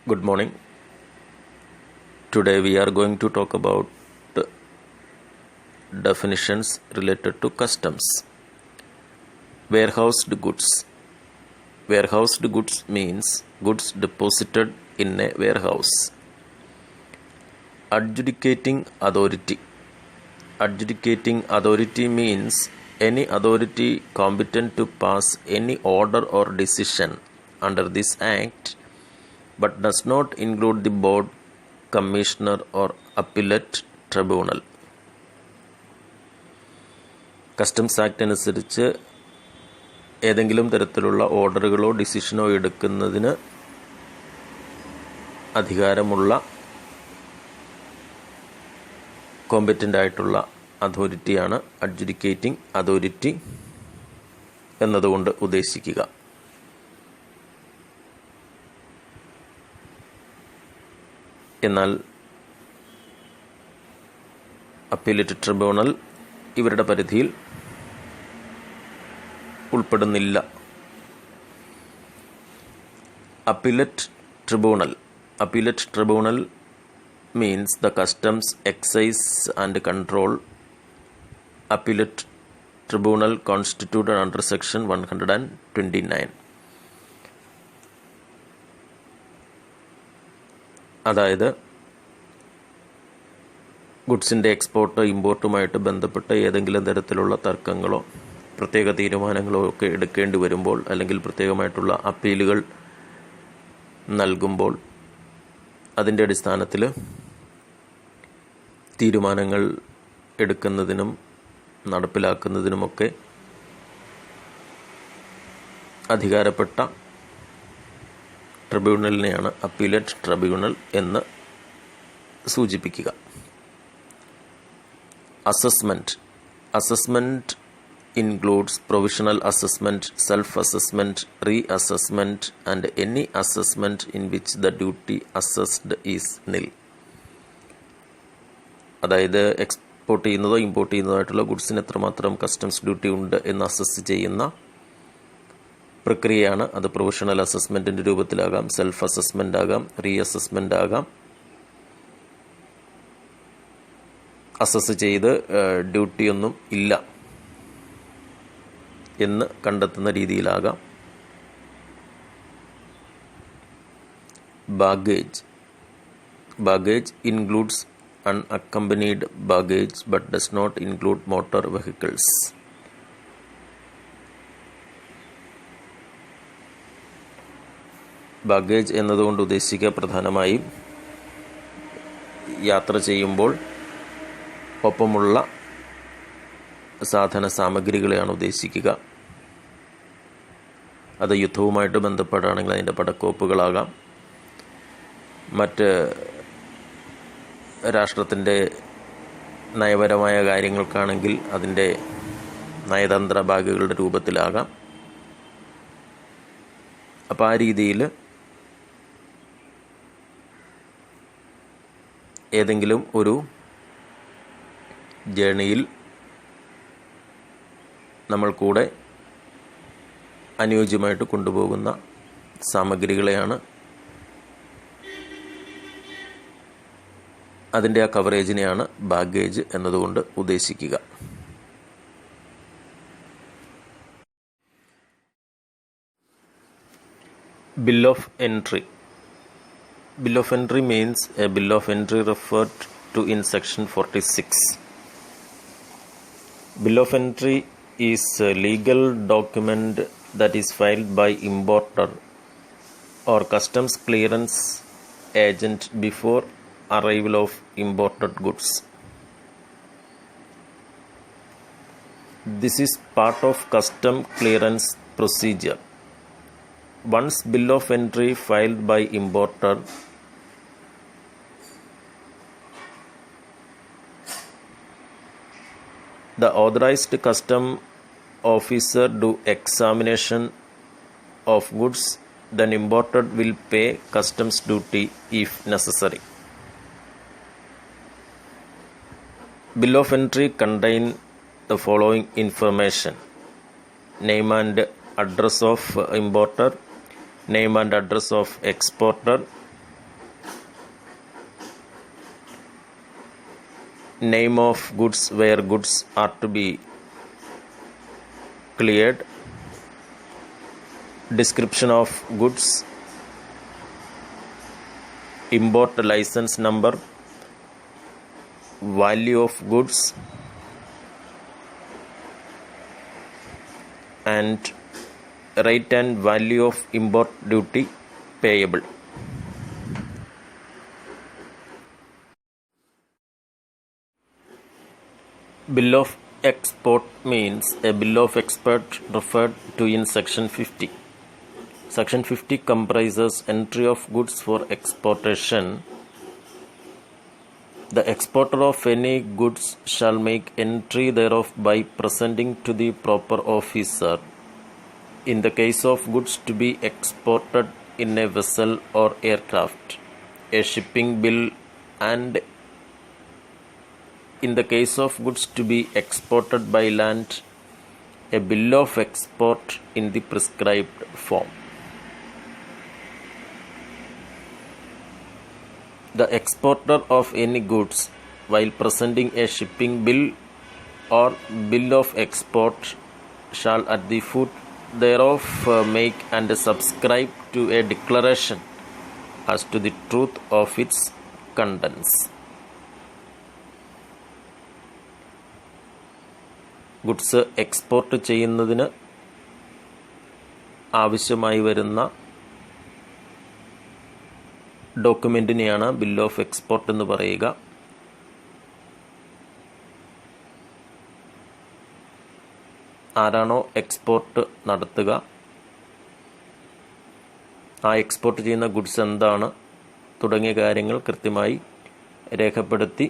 Good morning. Today we are going to talk about definitions related to customs. Warehoused goods. Warehoused goods means goods deposited in a warehouse. Adjudicating authority. Adjudicating authority means any authority competent to pass any order or decision under this act, but does not include the board, commissioner or appellate tribunal. Customs act അനുസരിച്ച് ഏതെങ്കിലും തരത്തിലുള്ള ഓർഡറുകളോ ഡിസിഷനോ എടുക്കുന്നതിന് അധികാരമുള്ള competent ആയിട്ടുള്ള അതോറിറ്റിയാണ് adjudicating authority എന്നതുകൊണ്ട് ഉദ്ദേശിക്കുക. എന്നാൽ appellate tribunal ഇവരുടെ പരിധിയിൽ ഉൾപ്പെടുന്നില്ല. Appellate tribunal means the customs excise and control appellate tribunal constituted under section 129. അതായത് ഗുഡ്സിൻ്റെ എക്സ്പോർട്ട് ഇമ്പോർട്ടുമായിട്ട് ബന്ധപ്പെട്ട ഏതെങ്കിലും തരത്തിലുള്ള തർക്കങ്ങളോ പ്രത്യേക തീരുമാനങ്ങളോ ഒക്കെ എടുക്കേണ്ടി വരുമ്പോൾ, അല്ലെങ്കിൽ പ്രത്യേകമായിട്ടുള്ള അപ്പീലുകൾ നൽകുമ്പോൾ അതിൻ്റെ അടിസ്ഥാനത്തിൽ തീരുമാനങ്ങൾ എടുക്കുന്നതിനും നടപ്പിലാക്കുന്നതിനുമൊക്കെ അധികാരപ്പെട്ട ട്രിബ്യൂണലിനെയാണ് അപ്പീലേറ്റ് ട്രിബ്യൂണൽ എന്ന് സൂചിപ്പിക്കുക. Assessment includes provisional assessment, self-assessment, re-assessment and any assessment in which the duty assessed is nil. അതായത് എക്സ്പോർട്ട് ചെയ്യുന്നതോ ഇമ്പോർട്ട് ചെയ്യുന്നതായിട്ടുള്ള ഗുഡ്സിന് എത്രമാത്രം കസ്റ്റംസ് ഡ്യൂട്ടി ഉണ്ട് എന്ന് അസസ് ചെയ്യുന്ന പ്രക്രിയയാണ്. അത് പ്രൊവിഷണൽ അസസ്മെൻറ്റിൻ്റെ രൂപത്തിലാകാം, സെൽഫ് അസസ്മെൻ്റ് ആകാം, റീ അസസ്മെൻ്റ് ആകാം. അസസ് ചെയ്ത് ഡ്യൂട്ടിയൊന്നും ഇല്ല എന്ന് കണ്ടെത്തുന്ന രീതിയിലാകാം. Baggage includes unaccompanied baggage but does not include motor vehicles. Baggage എന്നതുകൊണ്ട് ഉദ്ദേശിക്കുക പ്രധാനമായും യാത്ര ചെയ്യുമ്പോൾ ഒപ്പമുള്ള സാധന സാമഗ്രികളെയാണ് ഉദ്ദേശിക്കുക. അത് യുദ്ധവുമായിട്ട് ബന്ധപ്പെട്ടാണെങ്കിൽ അതിൻ്റെ പടക്കോപ്പുകളാകാം, മറ്റ് രാഷ്ട്രത്തിൻ്റെ നയപരമായ കാര്യങ്ങൾക്കാണെങ്കിൽ അതിൻ്റെ നയതന്ത്ര ബാഗുകളുടെ രൂപത്തിലാകാം. അപ്പോൾ ആ രീതിയിൽ ഏതെങ്കിലും ഒരു ജേണിയിൽ നമ്മൾ കൂടെ അനുയോജ്യമായിട്ട് കൊണ്ടുപോകുന്ന സാമഗ്രികളെയാണ്, അതിൻ്റെ ആ കവറേജിനെയാണ് ബാഗേജ് എന്നതുകൊണ്ട് ഉദ്ദേശിക്കുക. Bill of entry. Bill of entry means a bill of entry referred to in section 46. Bill of entry is a legal document that is filed by importer or customs clearance agent before arrival of imported goods. This is part of custom clearance procedure. Once bill of entry filed by importer, the authorized custom officer do examination of goods, then imported will pay customs duty if necessary. Bill of entry contain the following information: name and address of importer, name and address of exporter, name of goods where goods are to be cleared, description of goods, import license number, value of goods, and rate and value of import duty payable. Bill of export means a bill of export referred to in section 50. Section 50 comprises entry of goods for exportation. The exporter of any goods shall make entry thereof by presenting to the proper officer, in the case of goods to be exported in a vessel or aircraft, a shipping bill, and in the case of goods to be exported by land, a bill of export in the prescribed form. The exporter of any goods, while presenting a shipping bill or bill of export, shall at the foot thereof make and subscribe to a declaration as to the truth of its contents. Goods export ചെയ്യുന്നതിന് ആവശ്യമായി വരുന്ന ഡോക്യുമെൻറ്റിനെയാണ് bill of export എന്ന് പറയുക. ആരാണോ export നടത്തുക, ആ export ചെയ്യുന്ന goods എന്താണ് തുടങ്ങിയ കാര്യങ്ങൾ കൃത്യമായി രേഖപ്പെടുത്തി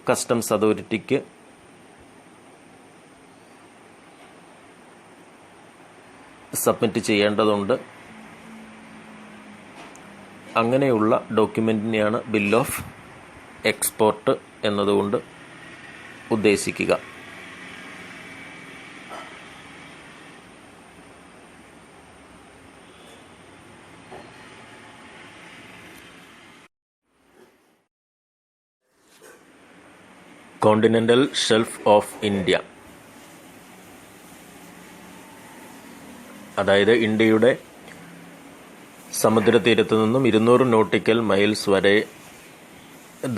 കസ്റ്റംസ് അതോറിറ്റിക്ക് സബ്മിറ്റ് ചെയ്യേണ്ടതുണ്ട്. അങ്ങനെയുള്ള ഡോക്യുമെൻറ്റിനെയാണ് ബിൽ ഓഫ് എക്സ്പോർട്ട് എന്നതുകൊണ്ട് ഉദ്ദേശിക്കുക. കോണ്ടിനെൻ്റൽ ഷെൽഫ് ഓഫ് ഇന്ത്യ, അതായത് ഇന്ത്യയുടെ സമുദ്രതീരത്തു നിന്നും 200 നോട്ടിക്കൽ മൈൽസ് വരെ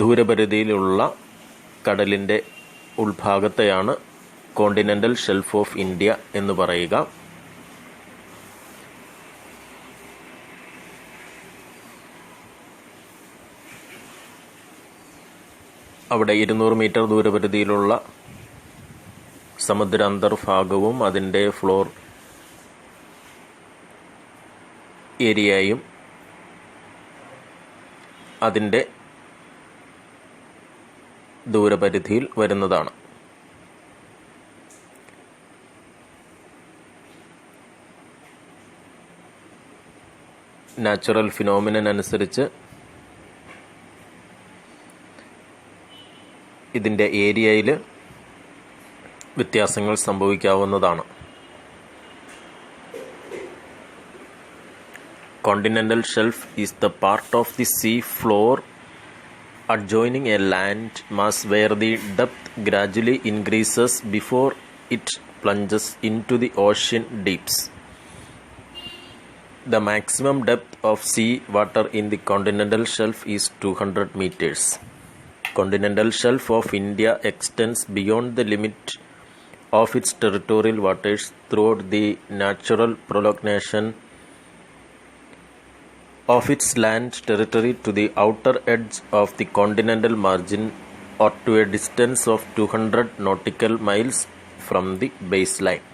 ദൂരപരിധിയിലുള്ള കടലിൻ്റെ ഉൾഭാഗത്തെയാണ് കോണ്ടിനെൻ്റൽ ഷെൽഫ് ഓഫ് ഇന്ത്യ എന്ന് പറയുക. അവിടെ 200 മീറ്റർ ദൂരപരിധിയിലുള്ള സമുദ്ര അന്തർഭാഗവും അതിൻ്റെ ഫ്ലോർ ഏരിയയും അതിൻ്റെ ദൂരപരിധിയിൽ വരുന്നതാണ്. നാച്ചുറൽ ഫിനോമിനൻ അനുസരിച്ച് ഇതിൻ്റെ ഏരിയയിൽ വ്യത്യാസങ്ങൾ സംഭവിക്കാവുന്നതാണ്. Continental shelf is the part of the sea floor adjoining a land mass where the depth gradually increases before it plunges into the ocean deeps. The maximum depth of sea water in the continental shelf is 200 meters. Continental shelf of India extends beyond the limit of its territorial waters throughout the natural prolongation of its land territory to the outer edge of the continental margin or to a distance of 200 nautical miles from the baseline.